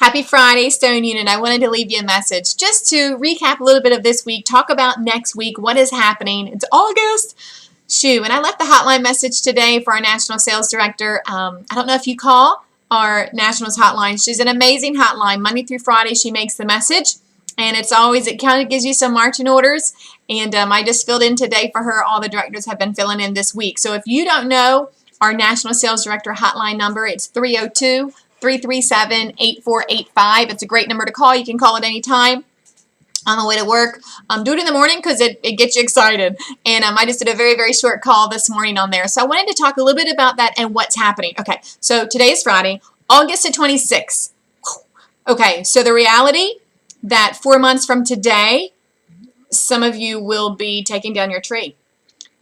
Happy Friday, Stone Union. I wanted to leave you a message just to recap a little bit of this week, talk about next week, what is happening. It's August. Shoo, and I left the hotline message today for our National Sales Director. I don't know if you call our Nationals hotline. She's an amazing hotline. Monday through Friday, she makes the message. And it kind of gives you some marching orders. And I just filled in today for her. All the directors have been filling in this week. So if you don't know our National Sales Director hotline number, it's 302-337-8485. It's a great number to call. You can call at any time on the way to work. Do it in the morning because it gets you excited. And I just did a very, very short call this morning on there. So I wanted to talk a little bit about that and what's happening. Okay, so today is Friday, August the 26th. Okay, so the reality that 4 months from today, some of you will be taking down your tree.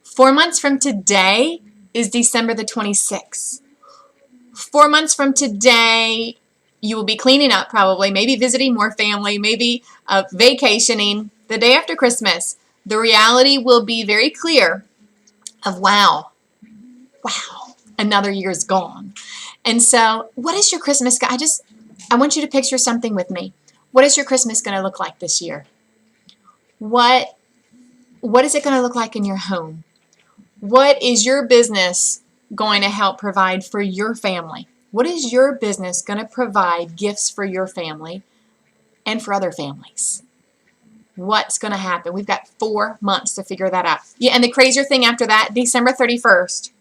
4 months from today is December the 26th. 4 months from today, you will be cleaning up probably, maybe visiting more family, maybe vacationing the day after Christmas. The reality will be very clear of wow, another year's gone. And so what is your Christmas? I want you to picture something with me. What is your Christmas going to look like this year? What is it going to look like in your home? What is your business going to help provide for your family? What is your business going to provide gifts for your family and for other families? What's going to happen? We've got 4 months to figure that out. Yeah, and the crazier thing after that, December 31st,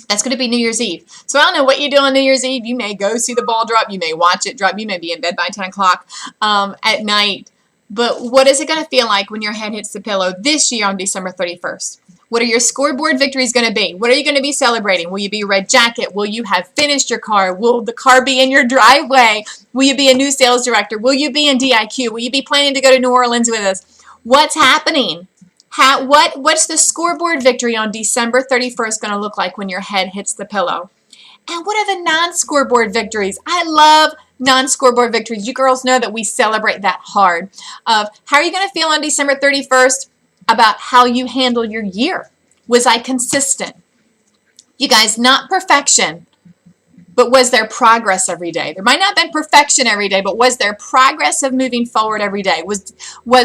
that's going to be New Year's Eve. So I don't know what you do on New Year's Eve. You may go see the ball drop. You may watch it drop. You may be in bed by 10 o'clock at night. But what is it going to feel like when your head hits the pillow this year on December 31st? What are your scoreboard victories going to be? What are you going to be celebrating? Will you be a red jacket? Will you have finished your car? Will the car be in your driveway? Will you be a new sales director? Will you be in DIQ? Will you be planning to go to New Orleans with us? What's happening? What's the scoreboard victory on December 31st going to look like when your head hits the pillow? And what are the non-scoreboard victories? I love non-scoreboard victories. You girls know that we celebrate that hard. How are you going to feel on December 31st about how you handle your year? Was I consistent? You guys, not perfection, but was there progress every day? There might not have been perfection every day, but was there progress of moving forward every day? Was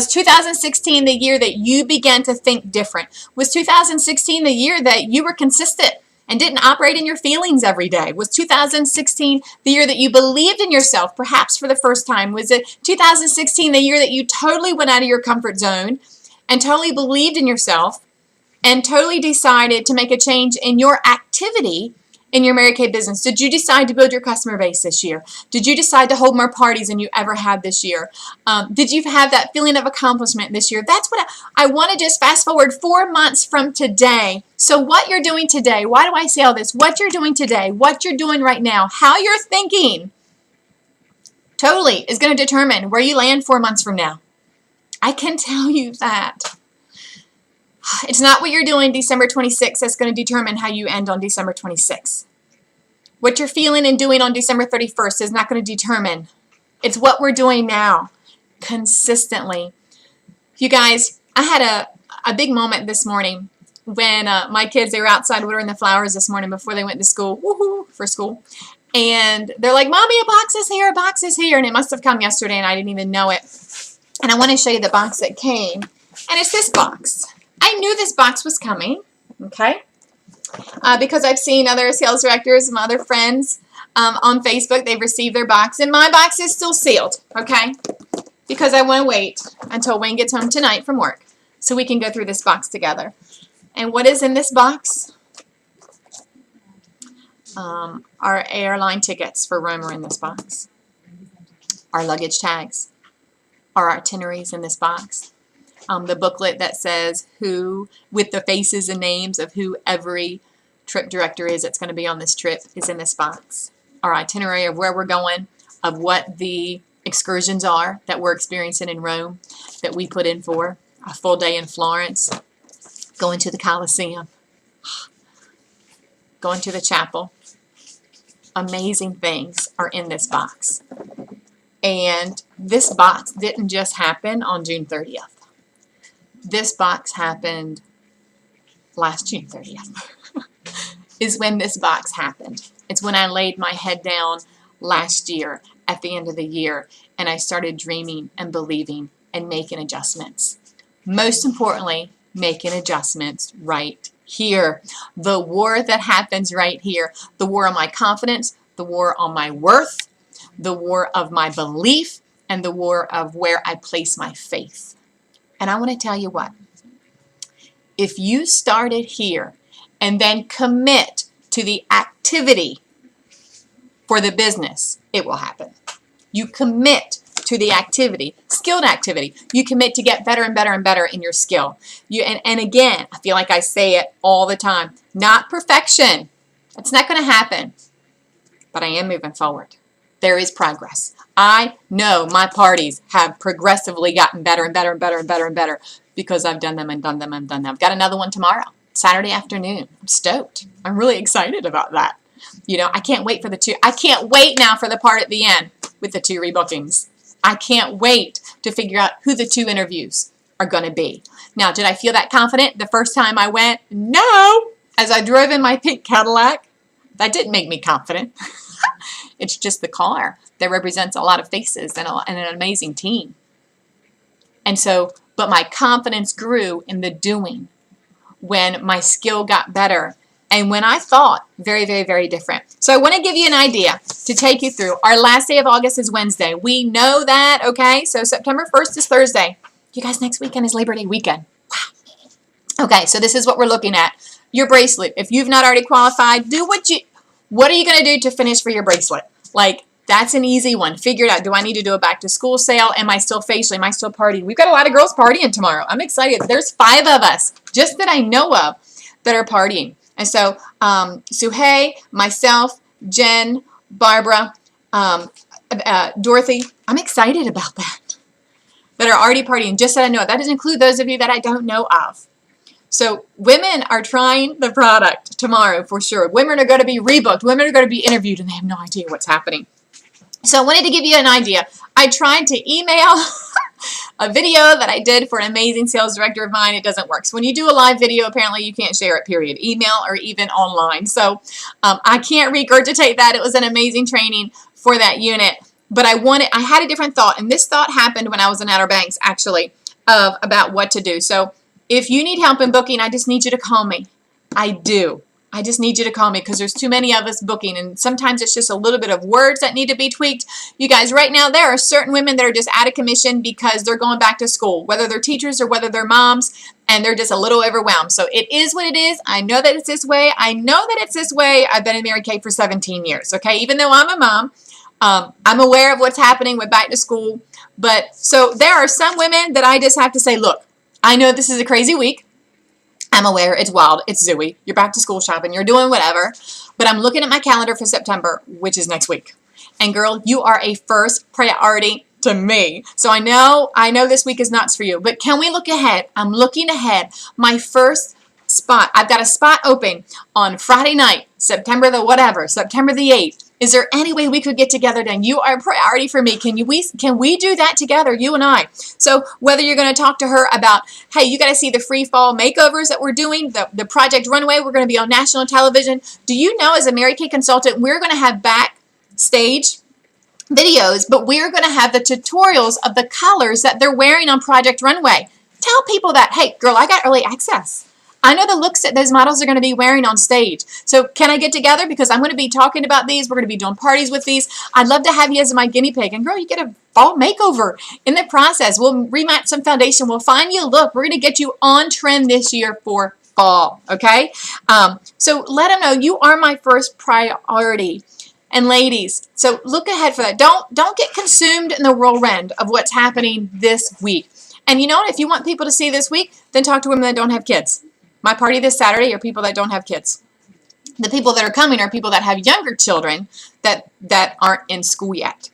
2016 the year that you began to think different? Was 2016 the year that you were consistent and didn't operate in your feelings every day? Was 2016 the year that you believed in yourself, perhaps for the first time? Was it 2016 the year that you totally went out of your comfort zone and totally believed in yourself and totally decided to make a change in your activity in your Mary Kay business? Did you decide to build your customer base this year? Did you decide to hold more parties than you ever had this year? Did you have that feeling of accomplishment this year? That's what I want to just fast forward 4 months from today. So what you're doing today, why do I say all this? What you're doing today, what you're doing right now, how you're thinking totally is going to determine where you land 4 months from now. I can tell you that. It's not what you're doing December 26th that's going to determine how you end on December 26th. What you're feeling and doing on December 31st is not going to determine. It's what we're doing now, consistently. You guys, I had a big moment this morning when my kids, they were outside watering the flowers this morning before they went to school, for school. And they're like, Mommy, a box is here, a box is here. And it must have come yesterday and I didn't even know it. And I want to show you the box that came. And it's this box. I knew this box was coming, okay, because I've seen other sales directors and other friends on Facebook. They've received their box, and my box is still sealed, okay, because I want to wait until Wayne gets home tonight from work so we can go through this box together. And what is in this box? Our airline tickets for Rome are in this box. Our luggage tags. Our itineraries in this box. The booklet that says who, with the faces and names of who every trip director is that's going to be on this trip is in this box. Our itinerary of where we're going, of what the excursions are that we're experiencing in Rome that we put in for, a full day in Florence, going to the Colosseum, going to the chapel. Amazing things are in this box. And this box didn't just happen on June 30th. This box happened last June 30th is when this box happened. It's when I laid my head down last year at the end of the year, and I started dreaming and believing and making adjustments. Most importantly, making adjustments right here. The war that happens right here, the war on my confidence, the war on my worth, the war of my belief, and the war of where I place my faith. And I want to tell you what, if you started here and then commit to the activity for the business, it will happen. You commit to the activity, skilled activity. You commit to get better and better and better in your skill. And again, I feel like I say it all the time, not perfection. It's not going to happen, but I am moving forward. There is progress. I know my parties have progressively gotten better and better and better and better and better because I've done them and done them and done them. I've got another one tomorrow, Saturday afternoon. I'm stoked. I'm really excited about that. You know, I can't wait for the two. I can't wait now for the part at the end with the 2 rebookings. I can't wait to figure out who the 2 interviews are going to be. Now, did I feel that confident the first time I went? No. As I drove in my pink Cadillac, that didn't make me confident. It's just the car that represents a lot of faces and an amazing team. And so, but my confidence grew in the doing when my skill got better and when I thought very, very, very different. So I want to give you an idea to take you through. Our last day of August is Wednesday. We know that, okay? So September 1st is Thursday. You guys, next weekend is Labor Day weekend. Wow. Okay, so this is what we're looking at. Your bracelet. If you've not already qualified, what are you going to do to finish for your bracelet? Like, that's an easy one. Figure it out. Do I need to do a back to school sale? Am I still facially? Am I still partying? We've got a lot of girls partying tomorrow. I'm excited. There's 5 of us, just that I know of, that are partying. And so, Suhey, myself, Jen, Barbara, Dorothy, I'm excited about that are already partying, just that I know of. That doesn't include those of you that I don't know of. So women are trying the product tomorrow for sure. Women are going to be rebooked. Women are going to be interviewed, and they have no idea what's happening. So I wanted to give you an idea. I tried to email a video that I did for an amazing sales director of mine. It doesn't work. So when you do a live video, apparently you can't share it, period. Email or even online. So I can't regurgitate that. It was an amazing training for that unit. But I had a different thought. And this thought happened when I was in Outer Banks, actually, about what to do. So if you need help in booking, I just need you to call me. I do. I just need you to call me because there's too many of us booking, and sometimes it's just a little bit of words that need to be tweaked. You guys, right now there are certain women that are just out of commission because they're going back to school, whether they're teachers or whether they're moms, and they're just a little overwhelmed. So it is what it is. I know that it's this way. I know that it's this way. I've been in Mary Kay for 17 years, okay? Even though I'm a mom, I'm aware of what's happening with back to school. But so there are some women that I just have to say, look, I know this is a crazy week. I'm aware it's wild. It's zooey. You're back to school shopping. You're doing whatever. But I'm looking at my calendar for September, which is next week. And girl, you are a first priority to me. So I know this week is nuts for you. But can we look ahead? I'm looking ahead. My first spot. I've got a spot open on Friday night, September the 8th. Is there any way we could get together then? You are a priority for me. Can we do that together, you and I? So whether you're going to talk to her about, hey, you got to see the free fall makeovers that we're doing, the Project Runway, we're going to be on national television. Do you know, as a Mary Kay consultant, we're going to have backstage videos, but we're going to have the tutorials of the colors that they're wearing on Project Runway. Tell people that, hey, girl, I got early access. I know the looks that those models are going to be wearing on stage. So can I get together? Because I'm going to be talking about these. We're going to be doing parties with these. I'd love to have you as my guinea pig. And girl, you get a fall makeover in the process. We'll rematch some foundation. We'll find you a look. We're going to get you on trend this year for fall. Okay? So let them know you are my first priority. And ladies, so look ahead for that. Don't get consumed in the whirlwind of what's happening this week. And you know what? If you want people to see this week, then talk to women that don't have kids. My party this Saturday are people that don't have kids. The people that are coming are people that have younger children that aren't in school yet.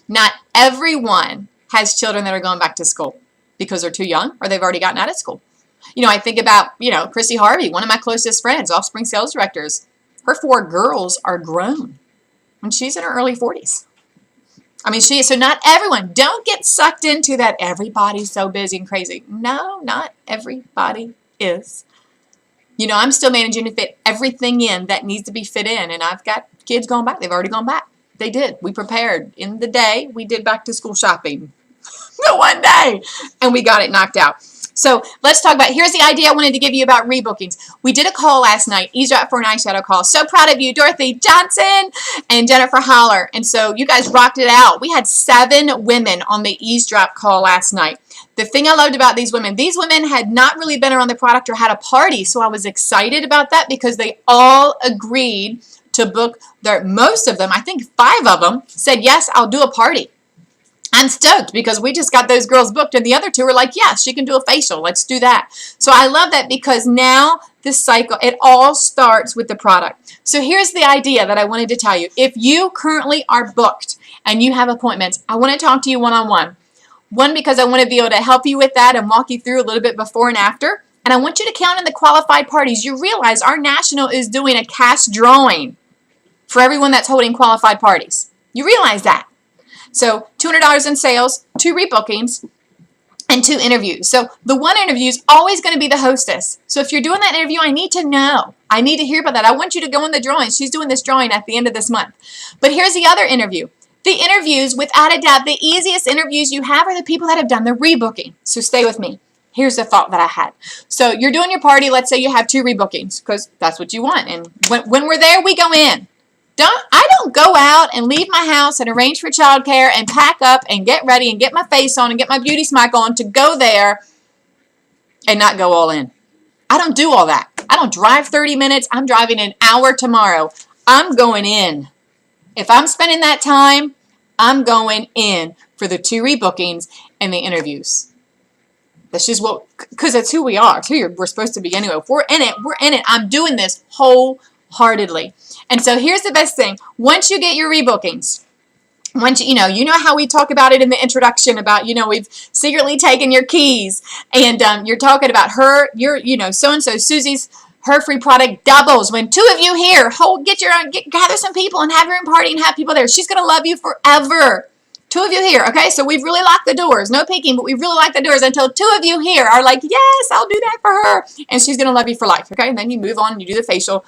Not everyone has children that are going back to school because they're too young or they've already gotten out of school. You know, I think about, Chrissy Harvey, one of my closest friends, Offspring sales directors. Her 4 girls are grown and she's in her early 40s. I mean, so not everyone. Don't get sucked into that everybody's so busy and crazy. No, not everybody is. I'm still managing to fit everything in that needs to be fit in, and I've got kids going back. They've already gone back. They did. We prepared. In the day, we did back to school shopping. The one day. And we got it knocked out. So let's talk about, here's the idea I wanted to give you about rebookings. We did a call last night, eavesdrop for an eyeshadow call. So proud of you, Dorothy Johnson and Jennifer Holler. And so you guys rocked it out. We had 7 women on the eavesdrop call last night. The thing I loved about these women had not really been around the product or had a party. So I was excited about that because they all agreed to book most of them, I think 5 of them said, yes, I'll do a party. I'm stoked because we just got those girls booked and the other 2 were like, yeah, she can do a facial. Let's do that. So I love that because now this cycle, it all starts with the product. So here's the idea that I wanted to tell you. If you currently are booked and you have appointments, I want to talk to you one-on-one. One, because I want to be able to help you with that and walk you through a little bit before and after. And I want you to count in the qualified parties. You realize our national is doing a cash drawing for everyone that's holding qualified parties. You realize that. So $200 in sales, 2 rebookings, and 2 interviews. So the one interview is always going to be the hostess. So if you're doing that interview, I need to know. I need to hear about that. I want you to go in the drawing. She's doing this drawing at the end of this month. But here's the other interview. The interviews, without a doubt, the easiest interviews you have are the people that have done the rebooking. So stay with me. Here's the thought that I had. So you're doing your party. Let's say you have 2 rebookings because that's what you want. And when we're there, we go in. I don't go out and leave my house and arrange for childcare and pack up and get ready and get my face on and get my beauty smack on to go there and not go all in. I don't do all that. I don't drive 30 minutes. I'm driving an hour tomorrow. I'm going in. If I'm spending that time, I'm going in for the 2 rebookings and the interviews. That's just what, because that's who we are. It's who we're supposed to be anyway. If we're in it, we're in it. I'm doing this wholeheartedly. And so here's the best thing. Once you get your rebookings, once you know how we talk about it in the introduction about, we've secretly taken your keys and you're talking about her, so-and-so, Susie's, her free product doubles. When 2 of you here, gather some people and have your own party and have people there. She's going to love you forever. 2 of you here, okay? So we've really locked the doors. No peeking, but we've really locked the doors until 2 of you here are like, yes, I'll do that for her. And she's going to love you for life, okay? And then you move on and you do the facial.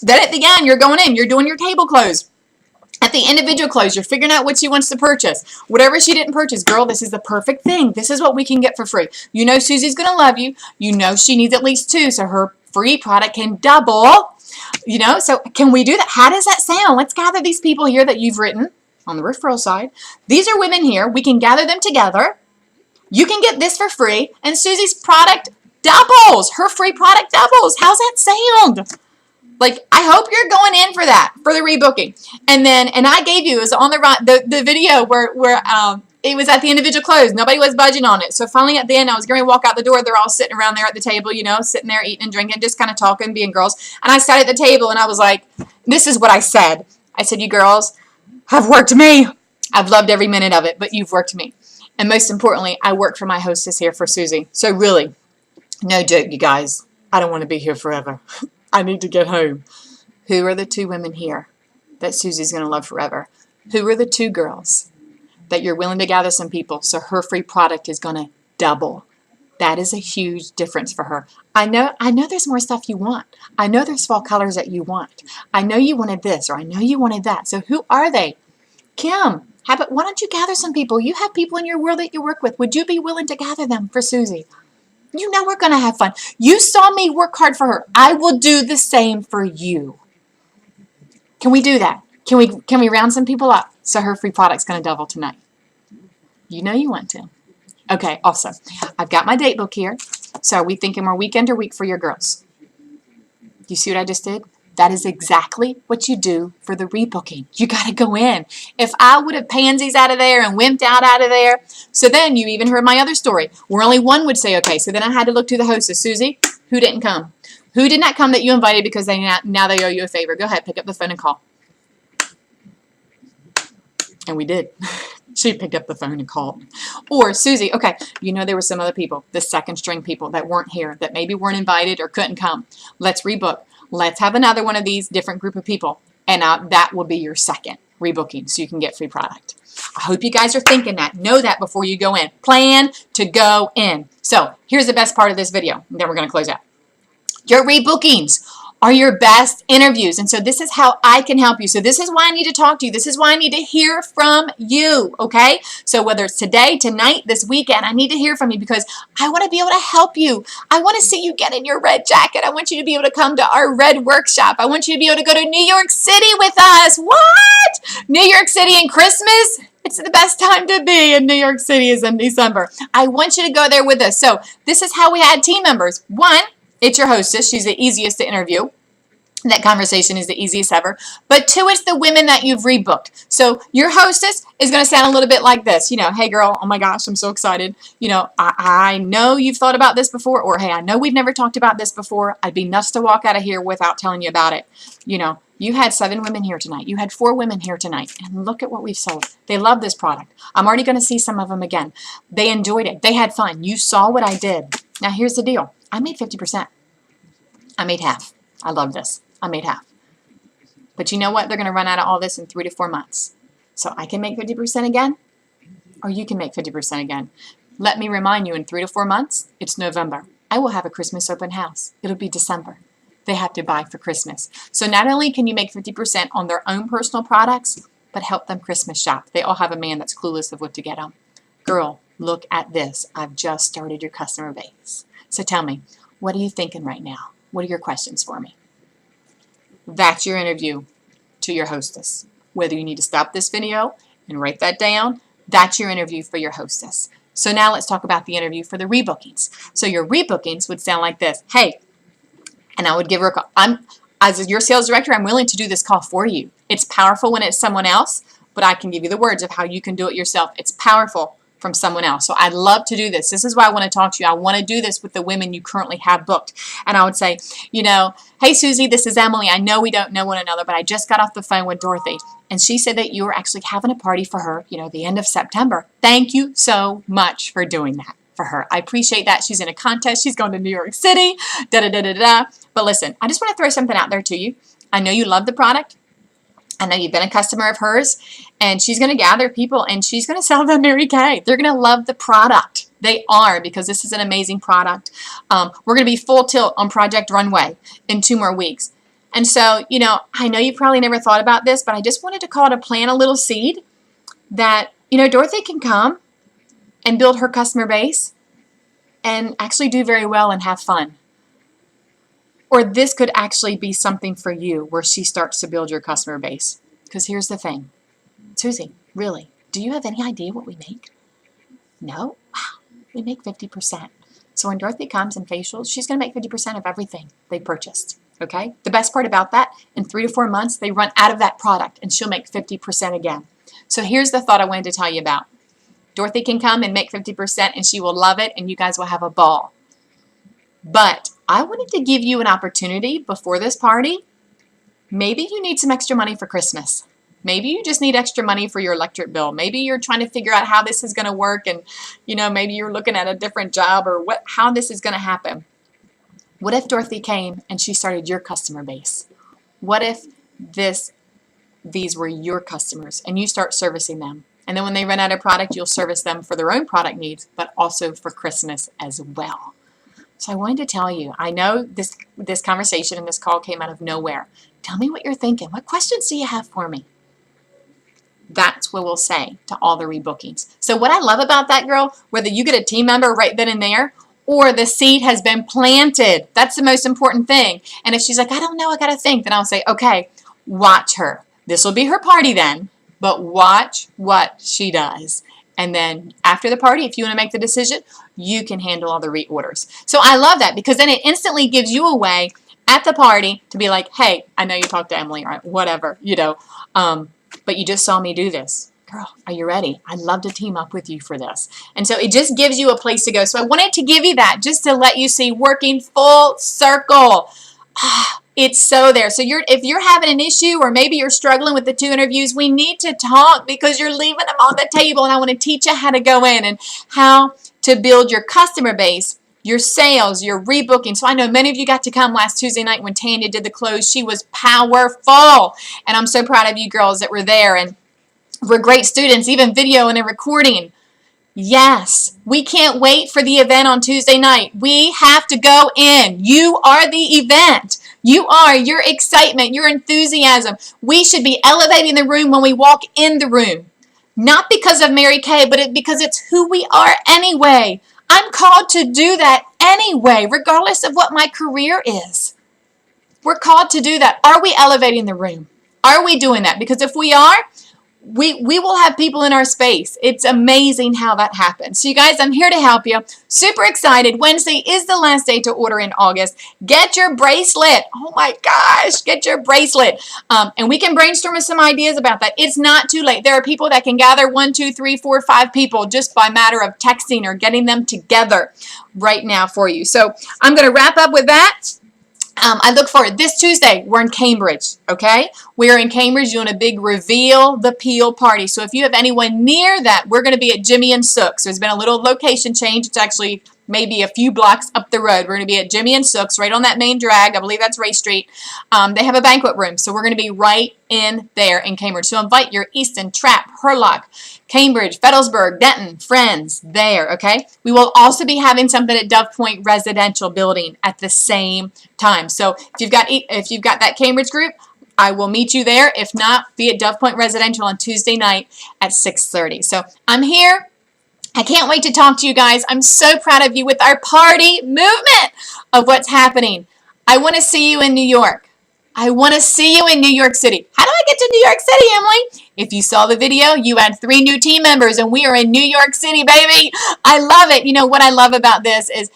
Then at the end, you're going in. You're doing your table close. At the individual close, you're figuring out what she wants to purchase. Whatever she didn't purchase, girl, this is the perfect thing. This is what we can get for free. You know Susie's going to love you. You know she needs at least 2, so her free product can double. So can we do that? How does that sound? Let's gather these people here that you've written on the referral side. These are women here. We can gather them together. You can get this for free, and Susie's product doubles. Her free product doubles. How's that sound? Like, I hope you're going in for that, for the rebooking. And I gave you, it was on the video where it was at the individual close. Nobody was budging on it. So finally at the end, I was going to walk out the door. They're all sitting around there at the table, sitting there eating and drinking, just kind of talking, being girls. And I sat at the table and I was like, this is what I said. I said, you girls have worked me. I've loved every minute of it, but you've worked me. And most importantly, I work for my hostess here for Susie. So really, no joke, you guys. I don't want to be here forever. I need to get home. Who are the 2 women here that Susie's going to love forever? Who are the 2 girls that you're willing to gather some people so her free product is going to double? That is a huge difference for her. I know there's more stuff you want. I know there's fall colors that you want. I know you wanted this or I know you wanted that. So who are they? Kim, why don't you gather some people? You have people in your world that you work with. Would you be willing to gather them for Susie? You know we're going to have fun. You saw me work hard for her. I will do the same for you. Can we do that? Can we round some people up so her free product's going to double tonight? You know you want to. Okay, awesome. I've got my date book here. So are we thinking more weekend or week for your girls? You see what I just did? That is exactly what you do for the rebooking. You got to go in. If I would have pansies out of there and wimped out of there, so then you even heard my other story where only one would say, okay, so then I had to look to the hostess. Susie, who didn't come? Who did not come that you invited because now they owe you a favor? Go ahead, pick up the phone and call. And we did. She picked up the phone and called. Or Susie, okay, there were some other people, the second string people that weren't here, that maybe weren't invited or couldn't come. Let's rebook. Let's have another one of these different group of people. And that will be your second rebooking so you can get free product. I hope you guys are thinking that. Know that before you go in. Plan to go in. So here's the best part of this video. And then we're going to close out. Your rebookings are your best interviews. And so this is how I can help you. So this is why I need to talk to you. This is why I need to hear from you, okay? So whether it's today, tonight, this weekend, I need to hear from you because I want to be able to help you. I want to see you get in your red jacket. I want you to be able to come to our red workshop. I want you to be able to go to New York City with us. What? New York City and Christmas? It's the best time to be in New York City is in December. I want you to go there with us. So this is how we had team members. One, it's your hostess. She's the easiest to interview. That conversation is the easiest ever. But two, it's the women that you've rebooked. So your hostess is going to sound a little bit like this. You know, hey girl, oh my gosh, I'm so excited. You know, I know you've thought about this before. Or hey, I know we've never talked about this before. I'd be nuts to walk out of here without telling you about it. You know, you had 7 women here tonight. You had 4 women here tonight. And look at what we've sold. They love this product. I'm already going to see some of them again. They enjoyed it. They had fun. You saw what I did. Now here's the deal. I made 50%. I made half. I love this. I made half. But you know what? They're going to run out of all this in 3 to 4 months. So I can make 50% again, or you can make 50% again. Let me remind you, in 3 to 4 months, it's November. I will have a Christmas open house. It'll be December. They have to buy for Christmas. So not only can you make 50% on their own personal products, but help them Christmas shop. They all have a man that's clueless of what to get them. Girl, look at this. I've just started your customer base. So tell me, what are you thinking right now? What are your questions for me? That's your interview to your hostess. Whether you need to stop this video and write that down, that's your interview for your hostess. So now let's talk about the interview for the rebookings. So your rebookings would sound like this. Hey, and I would give her a call. As your sales director, I'm willing to do this call for you. It's powerful when it's someone else, but I can give you the words of how you can do it yourself. It's powerful from someone else. So I'd love to do this. This is why I want to talk to you. I want to do this with the women you currently have booked. And I would say, you know, hey, Susie, this is Emily. I know we don't know one another, but I just got off the phone with Dorothy. And she said that you were actually having a party for her, you know, the end of September. Thank you so much for doing that for her. I appreciate that. She's in a contest. She's going to New York City. Da-da-da-da-da. But listen, I just want to throw something out there to you. I know you love the product. I know you've been a customer of hers, and she's going to gather people, and she's going to sell them Mary Kay. They're going to love the product. They are, because this is an amazing product. We're going to be full tilt on Project Runway in 2 more weeks. And so, you know, I know you probably never thought about this, but I just wanted to call to plant a little seed that, you know, Dorothy can come and build her customer base and actually do very well and have fun. Or this could actually be something for you where she starts to build your customer base. Because here's the thing. Susie, really, do you have any idea what we make? No? Wow, we make 50%. So when Dorothy comes and facials, she's going to make 50% of everything they purchased. Okay? The best part about that, in 3 to 4 months, they run out of that product and she'll make 50% again. So here's the thought I wanted to tell you about. Dorothy can come and make 50% and she will love it and you guys will have a ball. But I wanted to give you an opportunity before this party. Maybe you need some extra money for Christmas. Maybe you just need extra money for your electric bill. Maybe you're trying to figure out how this is going to work and, you know, maybe you're looking at a different job or how this is going to happen. What if Dorothy came and she started your customer base? What if these were your customers and you start servicing them? And then when they run out of product, you'll service them for their own product needs, but also for Christmas as well. So I wanted to tell you, I know this conversation and this call came out of nowhere. Tell me what you're thinking. What questions do you have for me? That's what we'll say to all the rebookings. So what I love about that, girl, whether you get a team member right then and there or the seed has been planted, that's the most important thing. And if she's like, I don't know, I got to think, then I'll say, okay, watch her. This will be her party then, but watch what she does. And then after the party, if you want to make the decision, you can handle all the reorders. So I love that because then it instantly gives you a way at the party to be like, hey, I know you talked to Emily, right? Whatever, you know, but you just saw me do this. Girl, are you ready? I'd love to team up with you for this. And so it just gives you a place to go. So I wanted to give you that just to let you see working full circle. It's so there. So if you're having an issue or maybe you're struggling with the 2 interviews, we need to talk because you're leaving them on the table. And I want to teach you how to go in and how to build your customer base, your sales, your rebooking. So I know many of you got to come last Tuesday night when Tanya did the close. She was powerful. And I'm so proud of you girls that were there and were great students, even video and recording. Yes, we can't wait for the event on Tuesday night. We have to go in. You are the event. You are. Your excitement, your enthusiasm. We should be elevating the room when we walk in the room. Not because of Mary Kay, but because it's who we are anyway. I'm called to do that anyway, regardless of what my career is. We're called to do that. Are we elevating the room? Are we doing that? Because if we are, we will have people in our space. It's amazing how that happens. So you guys, I'm here to help you. Super excited. Wednesday is the last day to order in August. Get your bracelet. Oh my gosh, get your bracelet. And we can brainstorm some ideas about that. It's not too late. There are people that can gather 1, 2, 3, 4, 5 people just by matter of texting or getting them together right now for you. So I'm going to wrap up with that. I look forward. This Tuesday, we're in Cambridge, okay? We are in Cambridge doing a big Reveal the Peel party. So if you have anyone near that, we're going to be at Jimmy and Sook's. There's been a little location change. It's actually maybe a few blocks up the road. We're going to be at Jimmy and Sook's, right on that main drag. I believe that's Ray Street. They have a banquet room, so we're going to be right in there in Cambridge. So invite your Easton, Trapp, Hurlock, Cambridge, Fettlesburg, Denton, friends there, okay? We will also be having something at Dove Point Residential Building at the same time. So if you've got that Cambridge group, I will meet you there. If not, be at Dove Point Residential on Tuesday night at 6:30. So I'm here. I can't wait to talk to you guys. I'm so proud of you with our party movement of what's happening. I want to see you in New York. I want to see you in New York City. How do I get to New York City, Emily? If you saw the video, you had 3 new team members, and we are in New York City, baby. I love it. You know, what I love about this is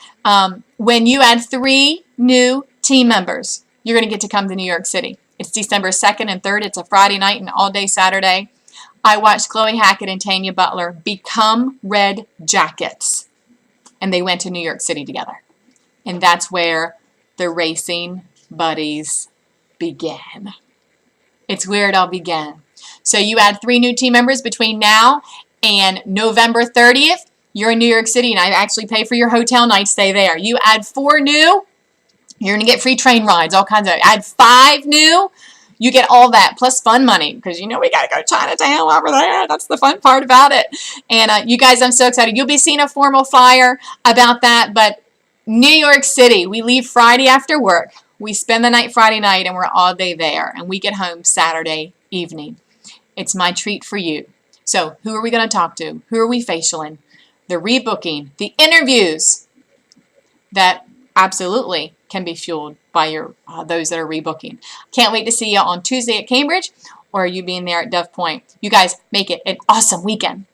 when you add 3 new team members, you're going to get to come to New York City. It's December 2nd and 3rd. It's a Friday night and all day Saturday. I watched Chloe Hackett and Tanya Butler become Red Jackets, and they went to New York City together. And that's where the Racing Buddies began. It's where it all began. So you add 3 new team members between now and November 30th, you're in New York City, and I actually pay for your hotel night stay there. You add 4 new, you're going to get free train rides, all kinds of. Add 5 new, you get all that, plus fun money, because you know we got to go to Chinatown over there. That's the fun part about it. And you guys, I'm so excited. You'll be seeing a formal flyer about that, but New York City, we leave Friday after work. We spend the night Friday night, and we're all day there, and we get home Saturday evening. It's my treat for you. So who are we going to talk to? Who are we facialing? The rebooking, the interviews that absolutely can be fueled by your those that are rebooking. Can't wait to see you on Tuesday at Cambridge, or you being there at Dove Point. You guys make it an awesome weekend.